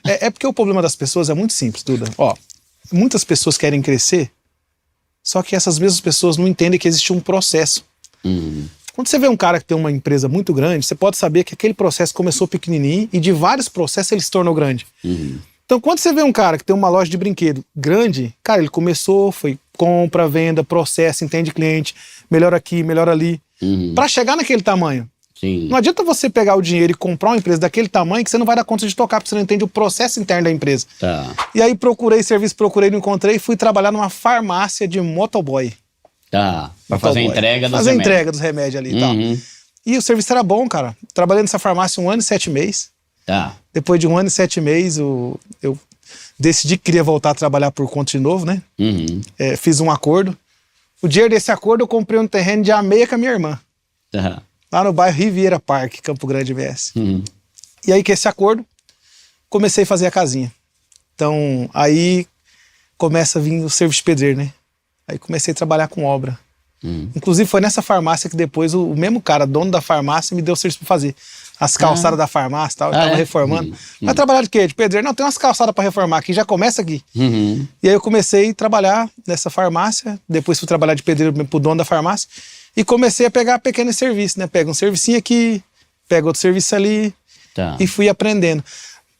É porque o problema das pessoas é muito simples, Duda. Ó, muitas pessoas querem crescer, só que essas mesmas pessoas não entendem que existe um processo. Quando você vê um cara que tem uma empresa muito grande, você pode saber que aquele processo começou pequenininho e de vários processos ele se tornou grande. Então, quando você vê um cara que tem uma loja de brinquedo grande, cara, ele começou, foi compra, venda, processo, entende cliente, melhor aqui, melhor ali, para chegar naquele tamanho. Sim. Não adianta você pegar o dinheiro e comprar uma empresa daquele tamanho que você não vai dar conta de tocar, porque você não entende o processo interno da empresa. Tá. E aí procurei serviço, não encontrei, fui trabalhar numa farmácia de motoboy. Tá. Pra fazer a entrega dos Fazer a remédios. entrega dos remédios ali e tal. E o serviço era bom, cara. Trabalhei nessa farmácia 1 ano e 7 meses. Tá. Depois de 1 ano e 7 meses, eu decidi que queria voltar a trabalhar por conta de novo, né? Fiz um acordo. O dinheiro desse acordo eu comprei um terreno de ameia com a minha irmã. Tá. Lá no bairro Riviera Park, Campo Grande, MS. E aí, com esse acordo, comecei a fazer a casinha. Então, aí começa a vir o serviço de pedreiro, né? Aí comecei a trabalhar com obra. Inclusive, foi nessa farmácia que depois o mesmo cara, dono da farmácia, me deu o serviço pra fazer. As calçadas da farmácia e tal, eu tava reformando. Vai trabalhar de quê? De pedreiro? Não, tem umas calçadas pra reformar aqui, já começa aqui. E aí eu comecei a trabalhar nessa farmácia, depois fui trabalhar de pedreiro pro dono da farmácia, e comecei a pegar pequenos serviços, né? Pega um servicinho aqui, pega outro serviço ali, e fui aprendendo.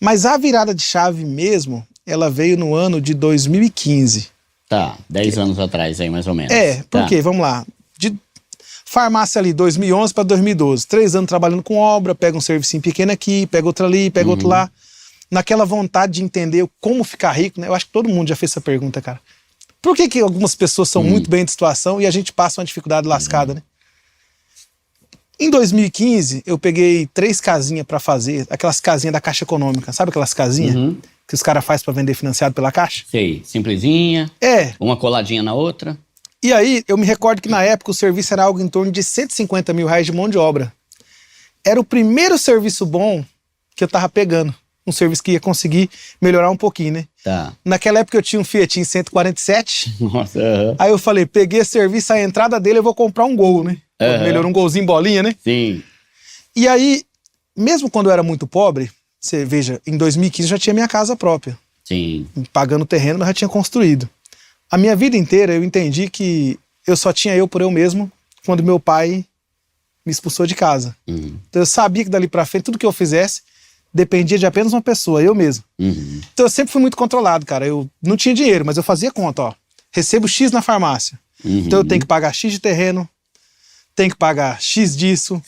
Mas a virada de chave mesmo, ela veio no ano de 2015. Tá, 10 anos atrás aí, mais ou menos. Porque, vamos lá, de farmácia ali, 2011 para 2012, 3 anos trabalhando com obra, pega um servicinho pequeno aqui, pega outro ali, pega outro lá. Naquela vontade de entender como ficar rico, né? Eu acho que todo mundo já fez essa pergunta, cara. Por que algumas pessoas são muito bem de situação e a gente passa uma dificuldade lascada, né? Em 2015, eu peguei 3 casinhas para fazer, aquelas casinhas da Caixa Econômica, sabe aquelas casinhas que os caras fazem para vender financiado pela Caixa? Sei, simplesinha. Uma coladinha na outra. E aí, eu me recordo que na época o serviço era algo em torno de 150 mil reais de mão de obra. Era o primeiro serviço bom que eu tava pegando. Um serviço que ia conseguir melhorar um pouquinho, né? Tá. Naquela época eu tinha um Fiatinho 147. Nossa, Aí eu falei, peguei esse serviço, a entrada dele eu vou comprar um Gol, né? Melhorou um golzinho bolinha, né? Sim. E aí, mesmo quando eu era muito pobre, você veja, em 2015 eu já tinha minha casa própria. Sim. Pagando o terreno, mas já tinha construído. A minha vida inteira eu entendi que eu só tinha eu por eu mesmo quando meu pai me expulsou de casa. Então eu sabia que dali pra frente tudo que eu fizesse dependia de apenas uma pessoa, eu mesmo. Então eu sempre fui muito controlado, cara. Eu não tinha dinheiro, mas eu fazia conta, ó. Recebo X na farmácia. Então eu tenho que pagar X de terreno, tenho que pagar X disso.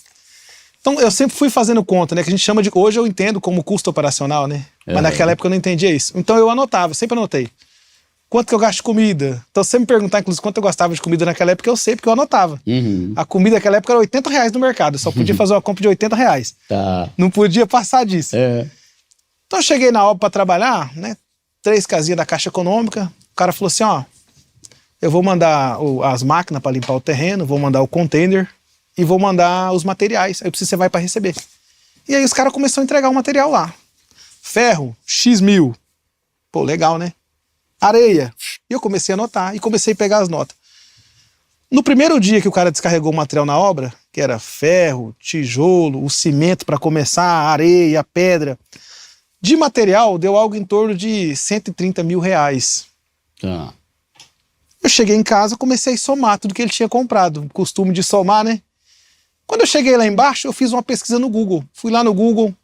Então eu sempre fui fazendo conta, né? Que a gente chama de... Hoje eu entendo como custo operacional, né? Mas naquela época eu não entendia isso. Então eu anotava, sempre anotei. Quanto que eu gasto de comida? Então se você me perguntar, inclusive, quanto eu gostava de comida naquela época, eu sei, porque eu anotava. A comida naquela época era 80 reais no mercado. Eu só podia fazer uma compra de 80 reais. Tá. Não podia passar disso. Então eu cheguei na obra para trabalhar, né? 3 casinhas da Caixa Econômica. O cara falou assim, ó, eu vou mandar as máquinas para limpar o terreno, vou mandar o container e vou mandar os materiais. Aí você vai para receber. E aí os caras começaram a entregar o material lá. Ferro, X mil. Pô, legal, né? Areia. E eu comecei a anotar e comecei a pegar as notas. No primeiro dia que o cara descarregou o material na obra, que era ferro, tijolo, o cimento para começar, a areia, a pedra, de material deu algo em torno de 130 mil reais. Tá. Eu cheguei em casa, comecei a somar tudo que ele tinha comprado. Costume de somar, né? Quando eu cheguei lá embaixo, eu fiz uma pesquisa no Google. Fui lá no Google.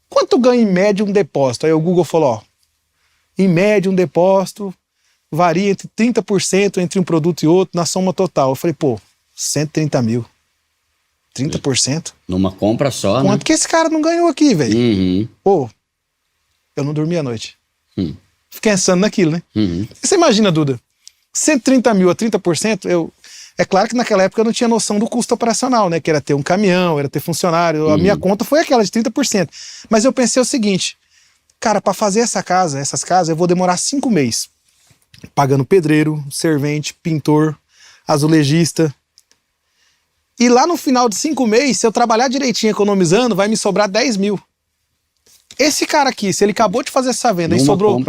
Quanto ganha em média um depósito? Aí o Google falou, ó, em média um depósito varia entre 30% entre um produto e outro na soma total. Eu falei, pô, 130 mil. 30%? Numa compra só, Quanto que esse cara não ganhou aqui, velho? Pô, eu não dormi à noite. Fiquei pensando naquilo, né? Você imagina, Duda, 130 mil a 30%, é claro que naquela época eu não tinha noção do custo operacional, né? Que era ter um caminhão, era ter funcionário. A minha conta foi aquela de 30%. Mas eu pensei o seguinte, cara, para fazer essas casas, eu vou demorar 5 meses. Pagando pedreiro, servente, pintor, azulejista. E lá no final de 5 meses, se eu trabalhar direitinho economizando, vai me sobrar 10 mil. Esse cara aqui, se ele acabou de fazer essa venda e sobrou...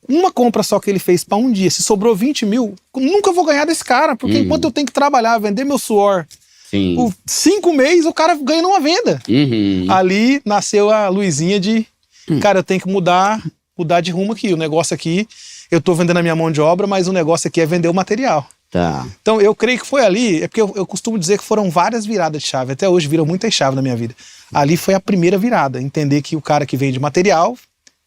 Uma compra só que ele fez para um dia, se sobrou 20 mil, nunca vou ganhar desse cara, porque enquanto eu tenho que trabalhar, vender meu suor, por 5 meses o cara ganha numa venda. Ali nasceu a luzinha de Cara, eu tenho que mudar de rumo aqui. O negócio aqui, eu tô vendendo a minha mão de obra, mas o negócio aqui é vender o material. Tá. Então, eu creio que foi ali, é porque eu costumo dizer que foram várias viradas de chave. Até hoje viram muitas chaves na minha vida. Ali foi a primeira virada. Entender que o cara que vende material,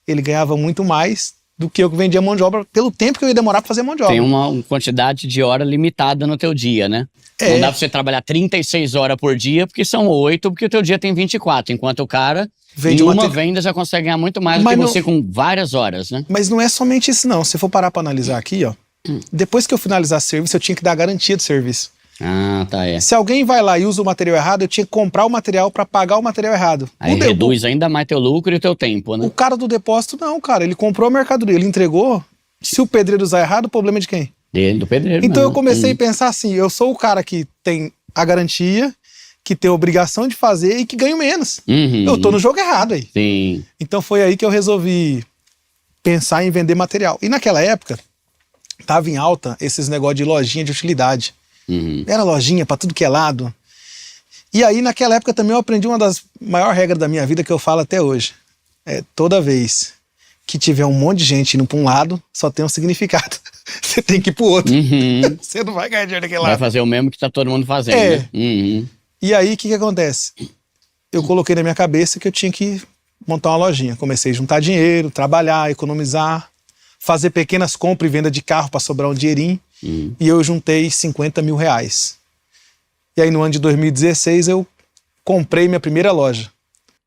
ele ganhava muito mais do que eu que vendia mão de obra, pelo tempo que eu ia demorar pra fazer mão de obra. Tem uma quantidade de hora limitada no teu dia, né? Não dá pra você trabalhar 36 horas por dia, porque são 8, porque o teu dia tem 24. Enquanto o cara, em uma venda, já consegue ganhar muito mais do que você com várias horas, né? Mas não é somente isso, não. Se for parar pra analisar aqui, ó. Depois que eu finalizar o serviço, eu tinha que dar garantia do serviço. Ah, tá, Se alguém vai lá e usa o material errado, eu tinha que comprar o material pra pagar o material errado. Aí reduz ainda mais teu lucro e teu tempo, né? O cara do depósito, não, cara. Ele comprou a mercadoria, ele entregou. Se o pedreiro usar errado, o problema é de quem? Do pedreiro. Então eu comecei a pensar assim, eu sou o cara que tem a garantia, que tem a obrigação de fazer e que ganho menos. Eu tô no jogo errado aí. Sim. Então foi aí que eu resolvi pensar em vender material. E naquela época, tava em alta esses negócios de lojinha de utilidade. Era lojinha pra tudo que é lado. E aí naquela época também eu aprendi uma das maiores regras da minha vida que eu falo até hoje. Toda vez que tiver um monte de gente indo pra um lado, só tem um significado. Você tem que ir pro outro. Você não vai ganhar dinheiro daquele lado. Vai fazer o mesmo que tá todo mundo fazendo, né? E aí, o que acontece? Eu coloquei na minha cabeça que eu tinha que montar uma lojinha. Comecei a juntar dinheiro, trabalhar, economizar, fazer pequenas compras e venda de carro para sobrar um dinheirinho. E eu juntei 50 mil reais. E aí, no ano de 2016, eu comprei minha primeira loja.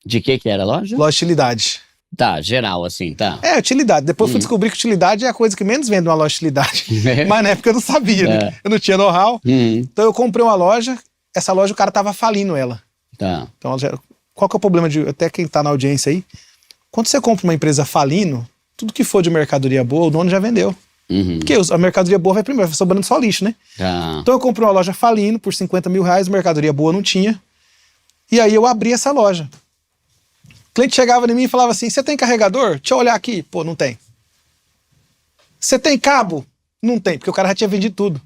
De que era a loja? Loja de utilidade. Tá, geral, assim, tá. Utilidade. Depois fui descobrir que utilidade é a coisa que menos vende numa loja de utilidade. Mas na época eu não sabia, né? Eu não tinha know-how. Então eu comprei uma loja, essa loja o cara tava falindo ela. Tá. Então, qual que é o problema de, até quem tá na audiência aí, quando você compra uma empresa falindo, tudo que for de mercadoria boa, o dono já vendeu. Porque a mercadoria boa vai primeiro, vai sobrando só lixo, né? Tá. Então eu comprei uma loja falindo por 50 mil reais, mercadoria boa não tinha. E aí eu abri essa loja. O cliente chegava em mim e falava assim, você tem carregador? Deixa eu olhar aqui. Pô, não tem. Você tem cabo? Não tem, porque o cara já tinha vendido tudo.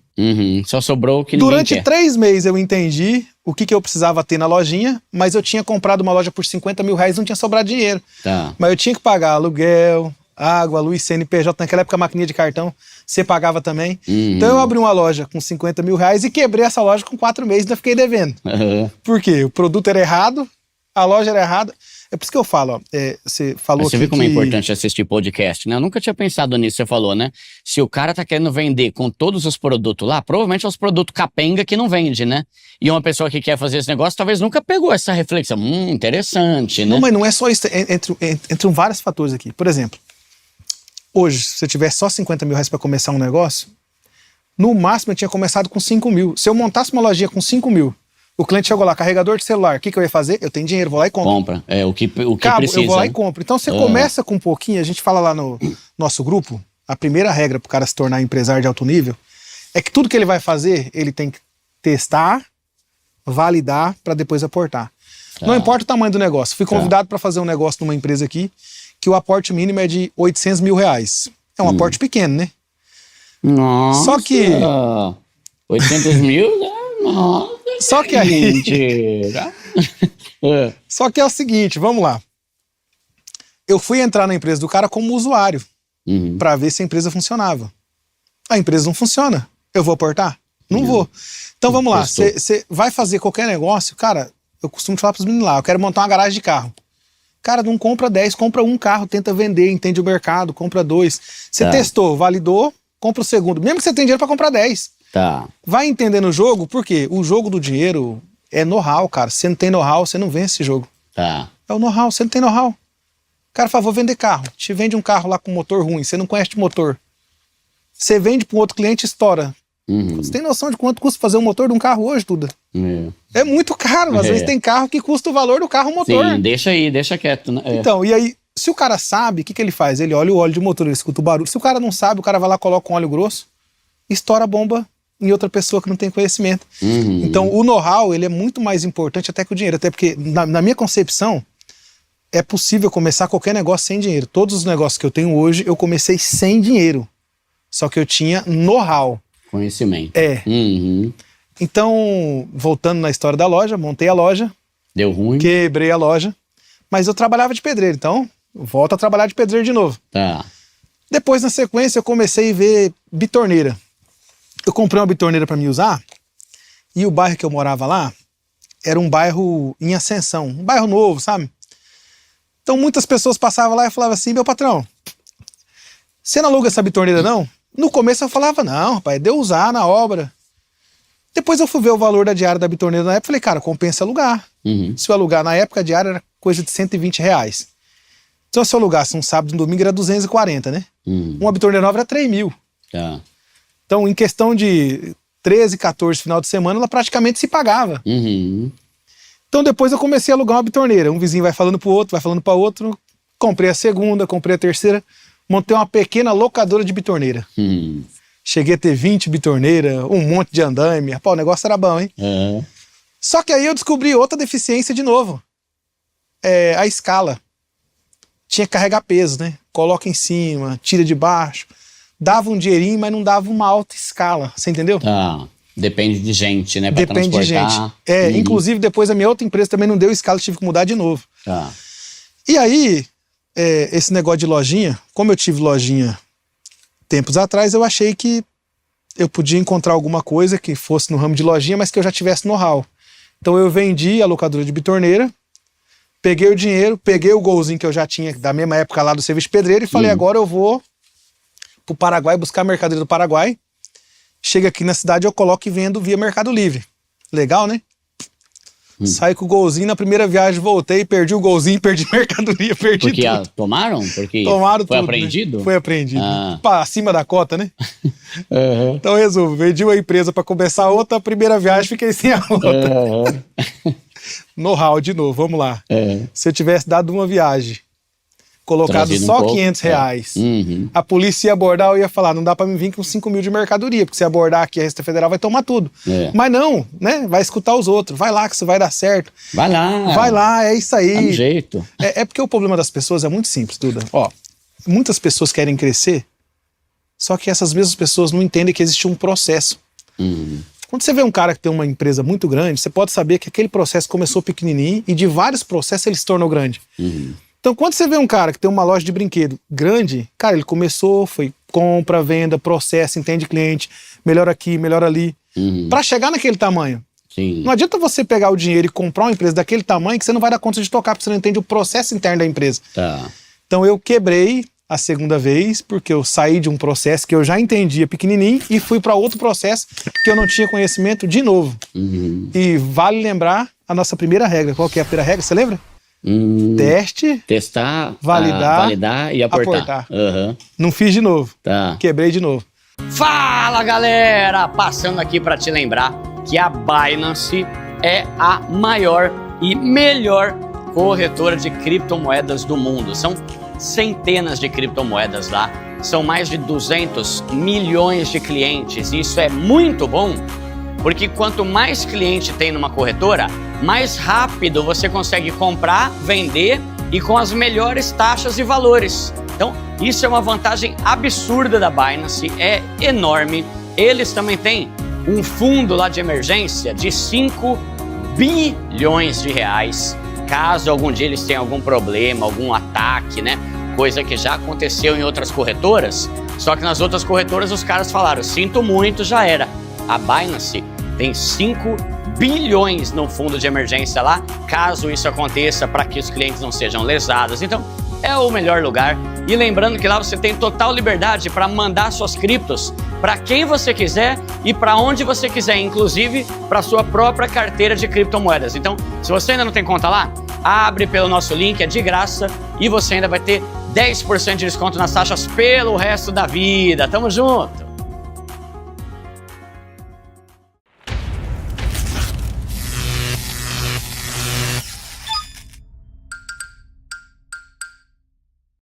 Só sobrou o que ninguém Durante quer. 3 meses eu entendi o que eu precisava ter na lojinha, mas eu tinha comprado uma loja por 50 mil reais e não tinha sobrado dinheiro. Tá. Mas eu tinha que pagar aluguel, água, luz, CNPJ. Naquela época a maquininha de cartão você pagava também. Então eu abri uma loja com 50 mil reais e quebrei essa loja com 4 meses e ainda fiquei devendo. Por quê? O produto era errado, a loja era errada. É por isso que eu falo, ó, você falou Você aqui vê como é importante assistir podcast, né? Eu nunca tinha pensado nisso, você falou, né? Se o cara tá querendo vender com todos os produtos lá, provavelmente é os produtos capenga que não vende, né? E uma pessoa que quer fazer esse negócio talvez nunca pegou essa reflexão. Interessante, né? Não, mas não é só isso, entram vários fatores aqui. Por exemplo, hoje, se eu tiver só 50 mil reais para começar um negócio, no máximo eu tinha começado com 5 mil. Se eu montasse uma lojinha com 5 mil, o cliente chegou lá, carregador de celular, o que eu ia fazer? Eu tenho dinheiro, vou lá e compro. Compra, o que Cabo, precisa. eu vou lá e compro. Então você começa com um pouquinho, a gente fala lá no nosso grupo, a primeira regra para o cara se tornar empresário de alto nível é que tudo que ele vai fazer, ele tem que testar, validar para depois aportar. Não importa o tamanho do negócio. Fui convidado para fazer um negócio numa empresa aqui, que o aporte mínimo é de 800 mil reais. É um aporte pequeno, né? Nossa! Só que... 800 mil? Nossa! Só que aí... Mentira! Só que é o seguinte, vamos lá. Eu fui entrar na empresa do cara como usuário, para ver se a empresa funcionava. A empresa não funciona. Eu vou aportar? Não vou. Então vamos lá, você vai fazer qualquer negócio, cara, eu costumo falar para os meninos lá, eu quero montar uma garagem de carro. Cara, não compra 10, compra um carro, tenta vender, entende o mercado, compra 2. Você testou, validou, compra o segundo. Mesmo que você tenha dinheiro para comprar 10. Tá. Vai entendendo o jogo, porque o jogo do dinheiro é know-how, cara. Se você não tem know-how, você não vence esse jogo. Tá. É o know-how, você não tem know-how. Cara, fala, vou vender carro. Te vende um carro lá com motor ruim, você não conhece de motor. Você vende para um outro cliente, estoura. Você tem noção de quanto custa fazer um motor de um carro hoje, Duda? É muito caro. Às vezes tem carro que custa o valor do carro motor. Sim, deixa aí, deixa quieto. Né? Então, e aí, se o cara sabe, o que ele faz? Ele olha o óleo de motor, ele escuta o barulho. Se o cara não sabe, o cara vai lá, coloca um óleo grosso, estoura a bomba em outra pessoa que não tem conhecimento. Então, o know-how, ele é muito mais importante até que o dinheiro. Até porque, na minha concepção, é possível começar qualquer negócio sem dinheiro. Todos os negócios que eu tenho hoje, eu comecei sem dinheiro. Só que eu tinha know-how. Conhecimento. Então, voltando na história da loja, montei a loja. Deu ruim. Quebrei a loja. Mas eu trabalhava de pedreiro, então volta a trabalhar de pedreiro de novo. Tá. Depois, na sequência, eu comecei a ver bitorneira. Eu comprei uma bitorneira para me usar, e o bairro que eu morava lá era um bairro em ascensão, um bairro novo, sabe? Então muitas pessoas passavam lá e falavam assim, meu patrão, você não aluga essa bitorneira não? No começo eu falava, não, rapaz, deu usar na obra. Depois eu fui ver o valor da diária da bitorneira na época, falei, cara, compensa alugar. Se eu alugar na época, a diária era coisa de R$120. Então se eu alugasse um sábado e um domingo era 240, né? Uma bitorneira nova era 3 mil. Tá. Então em questão de 13, 14 final de semana, ela praticamente se pagava. Então depois eu comecei a alugar uma bitorneira. Um vizinho vai falando pro outro, vai falando para outro. Comprei a segunda, comprei a terceira. Montei uma pequena locadora de bitorneira. Cheguei a ter 20 bitorneiras, um monte de andaime. Pô, o negócio era bom, hein? Só que aí eu descobri outra deficiência de novo. A escala. Tinha que carregar peso, né? Coloca em cima, tira de baixo. Dava um dinheirinho, mas não dava uma alta escala. Você entendeu? Tá. Depende de gente, né? Pra Depende de gente. transportar. Inclusive depois a minha outra empresa também não deu escala, tive que mudar de novo. Tá. E aí, esse negócio de lojinha, como eu tive lojinha tempos atrás, eu achei que eu podia encontrar alguma coisa que fosse no ramo de lojinha, mas que eu já tivesse know-how. Então eu vendi a locadora de bitorneira, peguei o dinheiro, peguei o golzinho que eu já tinha da mesma época lá do serviço de pedreiro e falei, agora eu vou pro Paraguai buscar a mercadoria do Paraguai. Chega aqui na cidade, eu coloco e vendo via Mercado Livre. Legal, né? Saí com o golzinho, na primeira viagem voltei, perdi o golzinho, perdi mercadoria, perdi Porque tudo. Tomaram? Porque Tomaram foi tudo, apreendido? Né? Foi apreendido. Pá, acima da cota, né? Uhum. Então resolvo, vendi uma empresa para começar outra, a primeira viagem fiquei sem a outra. Know-how de novo, vamos lá. Se eu tivesse dado uma viagem, colocado Trazido só pouco, R$500, a polícia ia abordar, eu ia falar, não dá pra me vir com 5 mil de mercadoria, porque se abordar aqui a Receita Federal vai tomar tudo. Mas não, né? Vai escutar os outros, vai lá que isso vai dar certo. Vai lá. Vai lá, é isso aí. Dá um jeito. É porque o problema das pessoas é muito simples, Duda. Ó, muitas pessoas querem crescer, só que essas mesmas pessoas não entendem que existe um processo. Quando você vê um cara que tem uma empresa muito grande, você pode saber que aquele processo começou pequenininho e de vários processos ele se tornou grande. Então, quando você vê um cara que tem uma loja de brinquedo grande, cara, ele começou, foi compra, venda, processo, entende cliente, melhor aqui, melhor ali, para chegar naquele tamanho. Sim. Não adianta você pegar o dinheiro e comprar uma empresa daquele tamanho que você não vai dar conta de tocar, porque você não entende o processo interno da empresa. Tá. Então, eu quebrei a segunda vez, porque eu saí de um processo que eu já entendia pequenininho e fui para outro processo que eu não tinha conhecimento de novo. E vale lembrar a nossa primeira regra. Qual que é a primeira regra? Você lembra? Teste, testar, validar e aportar. Não fiz de novo. Tá. Quebrei de novo. Fala, galera! Passando aqui para te lembrar que a Binance é a maior e melhor corretora de criptomoedas do mundo. São centenas de criptomoedas lá, são mais de 200 milhões de clientes. E isso é muito bom, porque quanto mais cliente tem numa corretora, mais rápido você consegue comprar, vender e com as melhores taxas e valores. Então, isso é uma vantagem absurda da Binance, é enorme. Eles também têm um fundo lá de emergência de 5 bilhões de reais. Caso algum dia eles tenham algum problema, algum ataque, né? Coisa que já aconteceu em outras corretoras, só que nas outras corretoras os caras falaram, sinto muito, já era. A Binance tem 5 bilhões no fundo de emergência lá, caso isso aconteça, para que os clientes não sejam lesados. Então, é o melhor lugar. E lembrando que lá você tem total liberdade para mandar suas criptos para quem você quiser e para onde você quiser, inclusive para sua própria carteira de criptomoedas. Então, se você ainda não tem conta lá, abre pelo nosso link, é de graça e você ainda vai ter 10% de desconto nas taxas pelo resto da vida. Tamo junto!